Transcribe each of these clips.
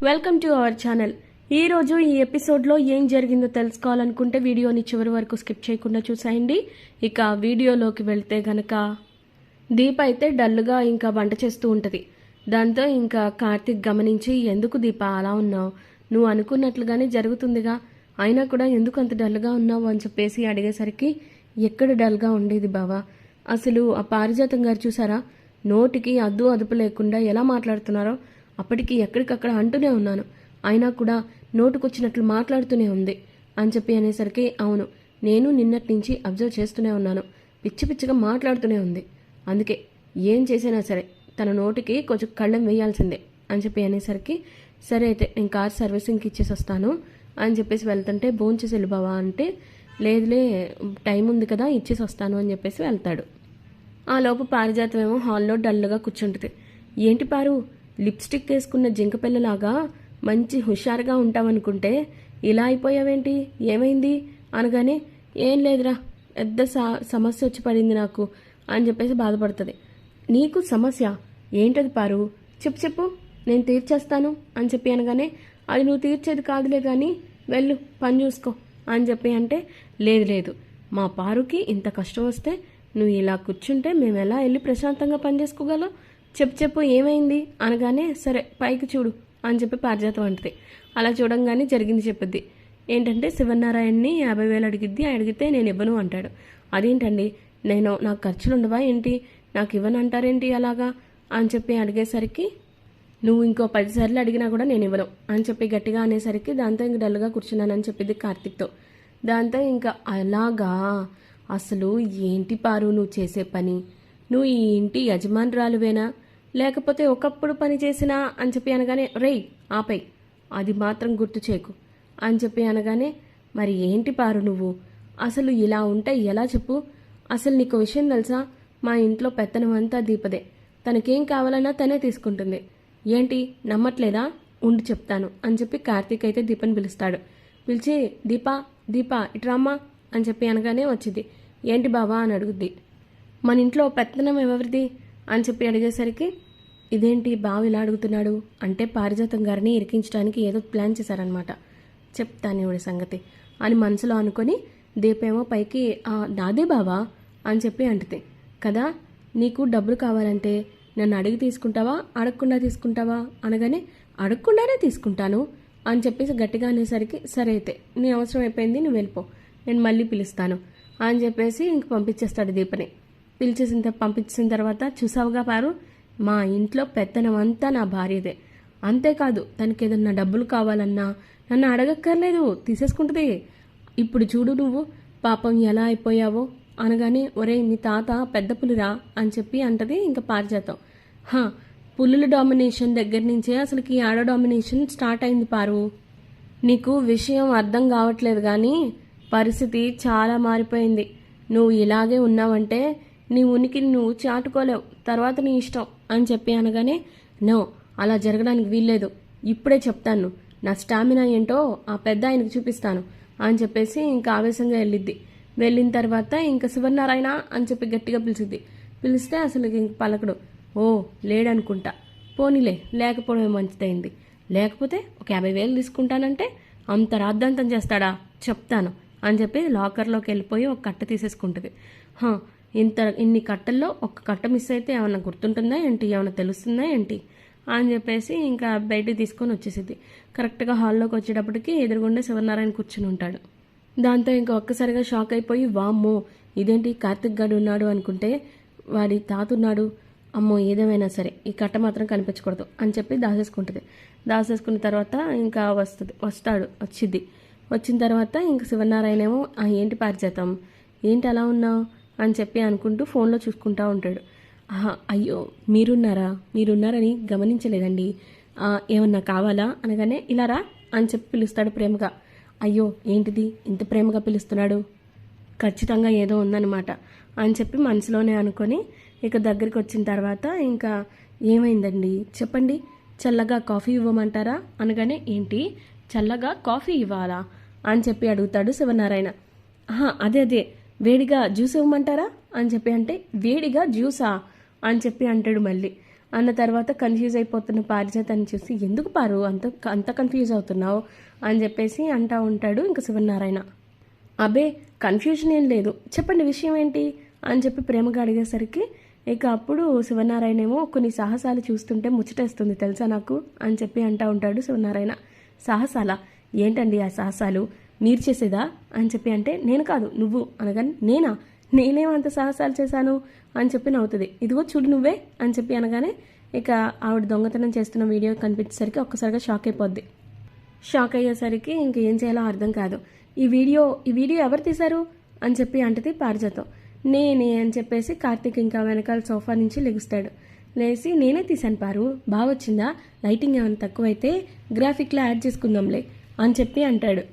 Welcome to our channel. ఈరోజు ఈ ఎపిసోడ్లో ఏం జరిగిందో తెలుసుకోవాలనుకుంటే వీడియోని చివరి వరకు స్కిప్ చేయకుండా చూసేయండి. ఇక వీడియోలోకి వెళ్తే గనక దీప అయితే డల్గా ఇంకా వంట చేస్తూ ఉంటుంది. దాంతో ఇంకా కార్తిక్ గమనించి, ఎందుకు దీప అలా ఉన్నావు, నువ్వు అనుకున్నట్లుగానే జరుగుతుందిగా, అయినా కూడా ఎందుకు అంత డల్గా ఉన్నావు అని చెప్పేసి అడిగేసరికి, ఎక్కడ డల్గా ఉండేది బావా, అసలు ఆ పారిజాతం గారు చూసారా, నోటికి అద్దు అదుపు లేకుండా ఎలా మాట్లాడుతున్నారో, అప్పటికి ఎక్కడికక్కడ అంటూనే ఉన్నాను, అయినా కూడా నోటుకొచ్చినట్లు మాట్లాడుతూనే ఉంది అని చెప్పి అనేసరికి, అవును నేను నిన్నటి నుంచి అబ్జర్వ్ చేస్తూనే ఉన్నాను, పిచ్చి పిచ్చిగా మాట్లాడుతూనే ఉంది, అందుకే ఏం చేసినా సరే తన నోటికి కొంచెం కళ్ళెం వేయాల్సిందే అని చెప్పి అనేసరికి, సరే అయితే నేను కార్ సర్వీసింగ్కి ఇచ్చేసి వస్తాను అని చెప్పేసి వెళ్తుంటే, భోంచేసి వెళ్ళి బావా అంటే, లేదులే టైం ఉంది కదా ఇచ్చేసి వస్తాను అని చెప్పేసి వెళ్తాడు. ఆ లోపు పారిజాతం ఏమో హాల్లో డల్గా కూర్చుంటుంది. ఏంటి పారు, లిప్స్టిక్ వేసుకున్న జింక పిల్లలాగా మంచి హుషారుగా ఉంటావనుకుంటే ఇలా అయిపోయావేంటి, ఏమైంది అనగానే, ఏం లేదురా పెద్ద సమస్య వచ్చి పడింది నాకు అని చెప్పేసి బాధపడుతుంది. నీకు సమస్య ఏంటది పారు, చెప్పు నేను తీర్చేస్తాను అని చెప్పి అనగానే, అది నువ్వు తీర్చేది కాదులే కానీ వెళ్ళు పని చూసుకో అని చెప్పి అంటే, లేదు మా పారుకి ఇంత కష్టం వస్తే నువ్వు ఇలా కూర్చుంటే మేము ఎలా వెళ్ళి ప్రశాంతంగా పని చేసుకోగలం, చెప్పు ఏమైంది అనగానే, సరే పైకి చూడు అని చెప్పి పారిజాతం అంటుంది. అలా చూడంగానే జరిగింది చెప్పుద్ది. ఏంటంటే శివనారాయణని 50,000 అడిగితే నేను ఇవ్వను అంటాడు. అదేంటండి, నాకు ఖర్చులు ఉండవా ఏంటి, నాకు ఇవ్వను అంటారేంటి అలాగా అని చెప్పి అడిగేసరికి, నువ్వు ఇంకో 10 సార్లు అడిగినా కూడా నేను ఇవ్వను అని చెప్పి గట్టిగా అనేసరికి, దాంతో ఇంక డల్గా కూర్చున్నానని చెప్పింది కార్తిక్తో. దాంతో ఇంకా అలాగా, అసలు ఏంటి పారు నువ్వు చేసే పని, నువ్వు ఈ ఇంటి యజమానురాలువేనా లేకపోతే ఒకప్పుడు పని చేసినా అని చెప్పి అనగానే, రేయ్ ఆపై అది మాత్రం గుర్తు చేయకు అని చెప్పి అనగానే, మరి ఏంటి పారు నువ్వు అసలు ఇలా ఉంటే ఎలా చెప్పు, అసలు నీకు విషయం తెలుసా, మా ఇంట్లో పెత్తనం అంతా దీపదే, తనకేం కావాలన్నా తనే తీసుకుంటుంది, ఏంటి నమ్మట్లేదా, ఉండి చెప్తాను అని చెప్పి కార్తీక్ అయితే దీపని పిలుస్తాడు. పిలిచి, దీపా ఇట్రామ్మా అని చెప్పి అనగానే వచ్చింది. ఏంటి బావా అని అడుగుద్ది. మన ఇంట్లో పెత్తనం ఎవరిది అని చెప్పి అడిగేసరికి, ఇదేంటి బావ ఇలా అడుగుతున్నాడు అంటే పారిజాతం గారిని ఇరికించడానికి ఏదో ప్లాన్ చేశారనమాట, చెప్తాను ఇవిడి సంగతి అని మనసులో అనుకొని, దీపేమో పైకి, నాదే బావా అని చెప్పి అంటుంది కదా, నీకు డబ్బులు కావాలంటే నన్ను అడిగి తీసుకుంటావా అడగకుండా తీసుకుంటావా అనగానే, అడగకుండానే తీసుకుంటాను అని చెప్పేసి గట్టిగా అనేసరికి, సరే అయితే నీ అవసరం అయిపోయింది నువ్వు వెళ్ళిపో, నేను మళ్ళీ పిలుస్తాను అని చెప్పేసి ఇంక పంపించేస్తాడు దీపని. పంపించిన తర్వాత, చూసావుగా పారు, మా ఇంట్లో పెత్తనం అంతా నా భార్యదే, అంతేకాదు తనకి ఏదన్నా డబ్బులు కావాలన్నా నన్ను అడగక్కర్లేదు తీసేసుకుంటుంది, ఇప్పుడు చూడు నువ్వు పాపం ఎలా అయిపోయావో అనగానే, ఒరే మీ తాత పెద్ద పులిరా అని చెప్పి అంటది ఇంకా పారిజాతం. పులుల డామినేషన్ దగ్గర నుంచే అసలుకి ఆడ డామినేషన్ స్టార్ట్ అయింది పారు, నీకు విషయం అర్థం కావట్లేదు కానీ పరిస్థితి చాలా మారిపోయింది, నువ్వు ఇలాగే ఉన్నావంటే నీ ఉనికిని నువ్వు చాటుకోలేవు, తర్వాత నీ ఇష్టం అని చెప్పి అనగానే, నో అలా జరగడానికి వీల్లేదు, ఇప్పుడే చెప్తాను నా స్టామినా ఏంటో ఆ పెద్ద ఆయనకు చూపిస్తాను అని చెప్పేసి ఇంకా ఆవేశంగా వెళ్ళిన తర్వాత ఇంకా శివనారాయణ అని చెప్పి గట్టిగా పిలిస్తే అసలు ఇంక పలకడు. ఓ లేడనుకుంటా, పోనీలే లేకపోవడమే మంచిదైంది, లేకపోతే ఒక 50,000 తీసుకుంటానంటే అంత రాద్ధాంతం చేస్తాడా చెప్తాను అని చెప్పి లాకర్లోకి వెళ్ళిపోయి ఒక కట్ట తీసేసుకుంటుంది. ఇన్ని కట్టల్లో ఒక కట్ట మిస్ అయితే ఏమన్నా గుర్తుంటుందా ఏంటి, ఏమన్నా తెలుస్తుందా ఏంటి అని చెప్పేసి ఇంకా బయటికి తీసుకొని వచ్చేసింది. కరెక్ట్గా హాల్లోకి వచ్చేటప్పటికి ఎదురుగుండా శివనారాయణ కూర్చుని ఉంటాడు. దాంతో ఇంకా ఒక్కసారిగా షాక్ అయిపోయి, వామ్మో ఇదేంటి కార్తిక్ గాడు ఉన్నాడు అనుకుంటే వాడి తాతున్నాడు, అమ్మో ఏదేమైనా సరే ఈ కట్ట మాత్రం కనిపించకూడదు అని చెప్పి దాసేసుకున్న తర్వాత ఇంకా వచ్చిన తర్వాత ఇంకా శివనారాయణ ఏమో, ఏంటి పారిజాతం ఏంటి అలా ఉన్నావు అని చెప్పి అనుకుంటూ ఫోన్లో చూసుకుంటూ ఉంటాడు. అయ్యో మీరున్నారని గమనించలేదండి, ఏమన్నా కావాలా అనగానే, ఇలా రా అని చెప్పి పిలుస్తాడు ప్రేమగా. అయ్యో ఏంటిది ఇంత ప్రేమగా పిలుస్తున్నాడు, ఖచ్చితంగా ఏదో ఉందన్నమాట అని చెప్పి మనసులోనే అనుకొని ఇక దగ్గరికి వచ్చిన తర్వాత ఇంకా, ఏమైందండి చెప్పండి, చల్లగా కాఫీ ఇవ్వమంటారా అనగానే, ఏంటి చల్లగా కాఫీ ఇవ్వాలా అని చెప్పి అడుగుతాడు శివనారాయణ. అదే వేడిగా జ్యూస్ ఇవ్వమంటారా అని చెప్పి అంటే, వేడిగా జ్యూసా అని చెప్పి అంటాడు మళ్ళీ. అన్న తర్వాత కన్ఫ్యూజ్ అయిపోతున్న పారిజాతాన్ని చూసి ఎందుకు పారు అంత అంత కన్ఫ్యూజ్ అవుతున్నావు అని చెప్పేసి అంటూ ఉంటాడు ఇంకా శివనారాయణ. అబే కన్ఫ్యూజన్ ఏం లేదు, చెప్పండి విషయం ఏంటి అని చెప్పి ప్రేమగా అడిగేసరికి ఇక అప్పుడు శివనారాయణ ఏమో కొన్ని సాహసాలు చూస్తుంటే ముచ్చటేస్తుంది తెలుసా నాకు అని చెప్పి అంటూ ఉంటాడు శివనారాయణ. సాహసాలా? ఏంటండి ఆ సాహసాలు? మీరు చేసేదా అని చెప్పి అంటే నేను కాదు నువ్వు అనగానే నేనేమంత సాహసాలు చేశాను అని చెప్పి నవ్వుతుంది. ఇదిగో చూడు నువ్వే అని చెప్పి అనగానే ఇక ఆవిడ దొంగతనం చేస్తున్న వీడియో కనిపించేసరికి ఒక్కసారిగా షాక్ అయిపోద్ది. షాక్ అయ్యేసరికి ఇంకేం చేయాలో అర్థం కాదు. ఈ వీడియో ఎవరు తీశారు అని చెప్పి అంటది పారిజాతం. నేనే అని చెప్పేసి కార్తీక్ ఇంకా వెనకాల సోఫా నుంచి లెగుస్తాడు. లేచి నేనే తీశాను పారు, బాగా వచ్చిందా, లైటింగ్ ఏమైనా తక్కువైతే గ్రాఫిక్లో యాడ్ చేసుకుందాంలే అని చెప్పి అంటాడు.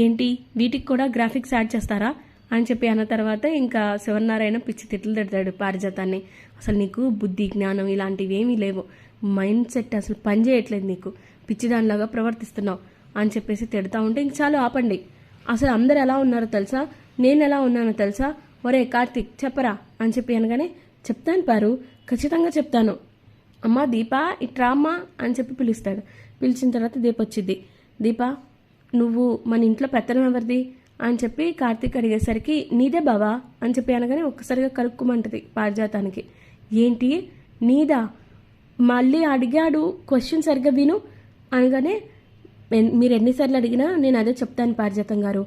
ఏంటి వీటికి కూడా గ్రాఫిక్స్ యాడ్ చేస్తారా అని చెప్పి అన్న తర్వాత ఇంకా శివనారాయణ పిచ్చి తిట్లు తిడతాడు పారిజాతాన్ని. అసలు నీకు బుద్ధి జ్ఞానం ఇలాంటివి ఏమీ లేవు, మైండ్ సెట్ అసలు పని చేయట్లేదు, నీకు పిచ్చిదానిలాగా ప్రవర్తిస్తున్నావు అని చెప్పేసి తిడతా ఉంటే ఇంక చాలు ఆపండి, అసలు అందరు ఎలా ఉన్నారో తెలుసా, నేను ఎలా ఉన్నానో తెలుసా, ఒరే కార్తీక్ చెప్పరా అని చెప్పి అనగానే చెప్తాను పారు, ఖచ్చితంగా చెప్తాను, అమ్మా దీపా ఇట్రా అమ్మా అని చెప్పి పిలుస్తాడు. పిలిచిన తర్వాత దీప వచ్చింది. దీపా నువ్వు మన ఇంట్లో పెత్తనం ఎవరిది అని చెప్పి కార్తీక్ అడిగేసరికి నీదే బావా అని చెప్పి అనగానే ఒక్కసారిగా కలుక్కుమంటది పారిజాతానికి. ఏంటి నీదా? మళ్ళీ అడిగాడు, క్వశ్చన్ సరిగ్గా విను అనగానే మీరు ఎన్నిసార్లు అడిగినా నేను అదే చెప్తాను పారిజాతం గారు,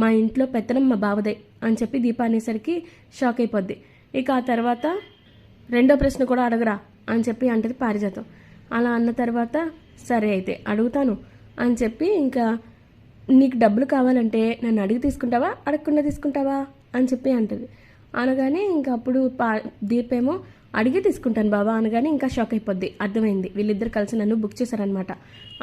మా ఇంట్లో పెత్తనం మా బావదే అని చెప్పి దీప అనేసరికి షాక్ అయిపోద్ది. ఇక ఆ తర్వాత రెండో ప్రశ్న కూడా అడగరా అని చెప్పి అంటది పారిజాతం. అలా అన్న తర్వాత సరే అయితే అడుగుతాను అని చెప్పి ఇంకా నీకు డబ్బులు కావాలంటే నన్ను అడిగి తీసుకుంటావా అడగకుండా తీసుకుంటావా అని చెప్పి అంటది. అనగానే ఇంకా అప్పుడు దీపేమో అడిగి తీసుకుంటాను బాబా అనగానే ఇంకా షాక్ అయిపోద్ది. అర్థమైంది వీళ్ళిద్దరు కలిసి నన్ను బుక్ చేశారనమాట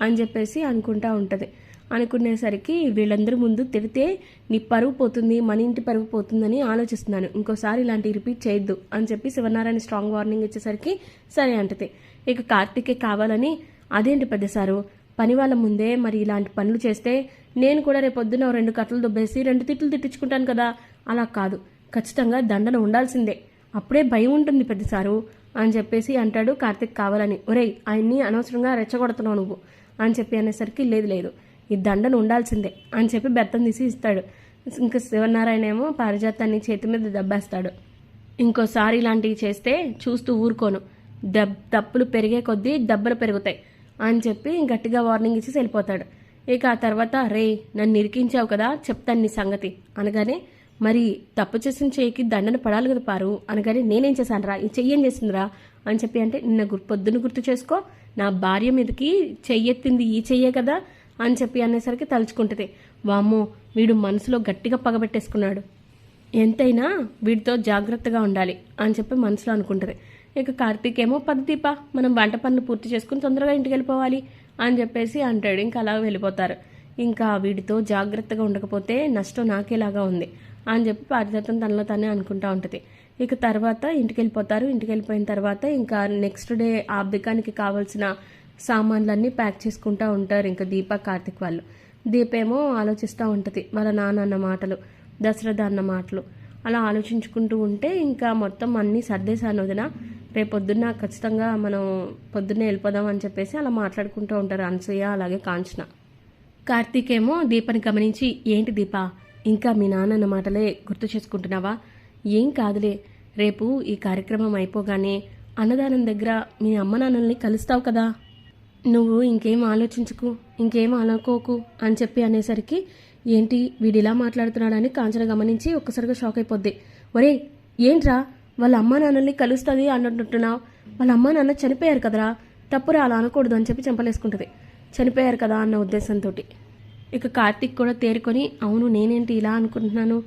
అని చెప్పేసి అనుకుంటా ఉంటుంది. అనుకునేసరికి వీళ్ళందరూ ముందు తిడితే నీ పరువు పోతుంది, మన ఇంటి పరువు పోతుందని ఆలోచిస్తున్నాను, ఇంకోసారి ఇలాంటి రిపీట్ చేయొద్దు అని చెప్పి శివనారాయణ స్ట్రాంగ్ వార్నింగ్ ఇచ్చేసరికి సరే అంటది. ఇక కార్తీకే కావాలని అదేంటి పెద్ద సారు పని వాళ్ళ ముందే మరి ఇలాంటి పనులు చేస్తే నేను కూడా రేపొద్దున 2 కట్టలు దుబ్బేసి 2 తిట్లు తిట్టించుకుంటాను కదా, అలా కాదు ఖచ్చితంగా దండన ఉండాల్సిందే, అప్పుడే భయం ఉంటుంది పెద్దసారు అని చెప్పేసి అంటాడు కార్తీక్ కావాలని. ఒరేయ్ ఆయన్ని అనవసరంగా రెచ్చగొడుతున్నావు నువ్వు అని చెప్పి అనేసరికి లేదు ఈ దండన ఉండాల్సిందే అని చెప్పి బెత్తం తీసి ఇస్తాడు. ఇంకా శివనారాయణ ఏమో పారిజాతాన్ని చేతి మీద దెబ్బేస్తాడు. ఇంకోసారి ఇలాంటివి చేస్తే చూస్తూ ఊరుకోను, తప్పులు పెరిగే కొద్దీ దెబ్బలు పెరుగుతాయి అని చెప్పి గట్టిగా వార్నింగ్ ఇచ్చి వెళ్ళిపోతాడు. ఇక ఆ తర్వాత రే నన్ను ఇరికించావు కదా చెప్తాను నీ సంగతి అనగానే మరి తప్పు చేసిన చెయ్యికి దండన పడాలి కదా పారు అనగానే నేనేం చేశాను రా, ఈ చెయ్యేం చేసిందిరా అని చెప్పి అంటే నిన్న పొద్దున్న గుర్తు చేసుకో, నా భార్య మీదకి చెయ్యెత్తింది ఈ చెయ్యే కదా అని చెప్పి అనేసరికి తలుచుకుంటుంది. వామ్మో వీడు మనసులో గట్టిగా పగబెట్టేసుకున్నాడు, ఎంతైనా వీడితో జాగ్రత్తగా ఉండాలి అని చెప్పి మనసులో అనుకుంటుంది. ఇక కార్తీక్ ఏమో దీప మనం వంట పనులు పూర్తి చేసుకుని తొందరగా ఇంటికి వెళ్ళిపోవాలి అని చెప్పేసి అంటాడు. ఇంకా అలా వెళ్ళిపోతారు. ఇంకా వీడితో జాగ్రత్తగా ఉండకపోతే నష్టం నాకేలాగా ఉంది అని చెప్పి పారిజాతం తనలో తనే అనుకుంటా ఉంటుంది. ఇక తర్వాత ఇంటికి వెళ్ళిపోతారు. ఇంటికి వెళ్ళిపోయిన తర్వాత ఇంకా నెక్స్ట్ డే ఆబ్దికానికి కావాల్సిన సామాన్లన్నీ ప్యాక్ చేసుకుంటూ ఉంటారు ఇంకా దీప కార్తీక్ వాళ్ళు. దీప ఏమో ఆలోచిస్తూ ఉంటుంది వాళ్ళ నాన్న అన్న మాటలు, దశరథ అన్న మాటలు, అలా ఆలోచించుకుంటూ ఉంటే ఇంకా మొత్తం అన్నీ సర్దేశాను వదిన, రేపొద్దున్న ఖచ్చితంగా మనం పొద్దున్నే వెళ్ళిపోదాం అని చెప్పేసి అలా మాట్లాడుకుంటూ ఉంటారు అనసూయ అలాగే కాంచన. కార్తీక్ ఏమో దీపని గమనించి ఏంటి దీప ఇంకా మీ నాన్న మాటలే గుర్తు చేసుకుంటున్నావా, ఏం కాదులే రేపు ఈ కార్యక్రమం అయిపోగానే అన్నదానం దగ్గర మీ అమ్మ నాన్నల్ని కలుస్తావు కదా, నువ్వు ఇంకేం ఆలోచించుకు ఇంకేం అనుకోకు అని చెప్పి అనేసరికి ఏంటి వీడిలా మాట్లాడుతున్నాడని కాంచన గమనించి ఒక్కసారిగా షాక్ అయిపోద్ది. ఒరే ఏంట్రా వాళ్ళ అమ్మా నాన్నల్ని కలుస్తుంది అన్నట్టున్నావు, వాళ్ళ అమ్మా నాన్న చనిపోయారు కదరా, తప్పురా అలా అనకూడదు అని చెప్పి చెంపలేసుకుంటుంది. చనిపోయారు కదా అన్న ఉద్దేశంతో. ఇక కార్తీక్ కూడా తేరుకొని అవును నేనేంటి ఇలా అనుకుంటున్నాను,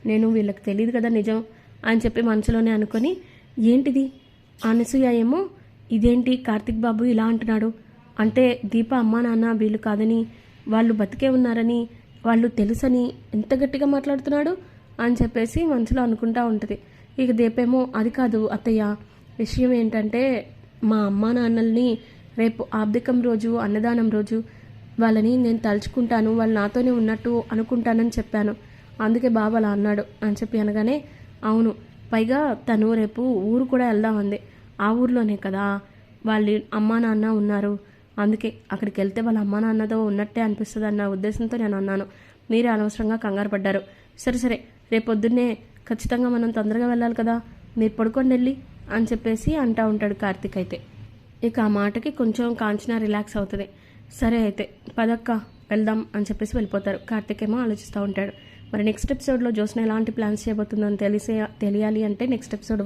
నేను వీళ్ళకి తెలియదు కదా నిజం అని చెప్పి మనసులోనే అనుకొని ఏంటిది అనసూయ ఏమో ఇదేంటి కార్తీక్ బాబు ఇలా అంటున్నాడు, అంటే దీప అమ్మా నాన్న వీళ్ళు కాదని వాళ్ళు బతికే ఉన్నారని వాళ్ళు తెలుసని ఎంత గట్టిగా మాట్లాడుతున్నాడు అని చెప్పేసి మనసులో అనుకుంటా ఉంటుంది. ఇక దీపేమో అది కాదు అత్తయ్య, విషయం ఏంటంటే మా అమ్మా నాన్నల్ని రేపు ఆబ్దికం రోజు అన్నదానం రోజు వాళ్ళని నేను తలుచుకుంటాను, వాళ్ళు నాతోనే ఉన్నట్టు అనుకుంటానని చెప్పాను, అందుకే బాబు అలా అన్నాడు అని చెప్పి అనగానే అవును పైగా తను రేపు ఊరు కూడా వెళ్దామంది, ఆ ఊర్లోనే కదా వాళ్ళ అమ్మా నాన్న ఉన్నారు, అందుకే అక్కడికి వెళ్తే వాళ్ళ అమ్మా నాన్నతో ఉన్నట్టే అనిపిస్తుంది అన్న ఉద్దేశంతో నేను అన్నాను. మీరే అనవసరంగా కంగారు పడ్డారు. సరే రేపొద్దున్నే ఖచ్చితంగా మనం తొందరగా వెళ్ళాలి కదా, మీరు పడుకోండి వెళ్ళి అని చెప్పేసి అంటూ ఉంటాడు కార్తీక్. అయితే ఇక ఆ మాటకి కొంచెం కాంచన రిలాక్స్ అవుతుంది. సరే అయితే పదక్క వెళ్దాం అని చెప్పేసి వెళ్ళిపోతారు. కార్తీక్ ఏమో ఆలోచిస్తూ ఉంటాడు. మరి నెక్స్ట్ ఎపిసోడ్లో జ్యోత్స్న ఎలాంటి ప్లాన్స్ చేయబోతుందని తెలియాలి అంటే నెక్స్ట్ ఎపిసోడ్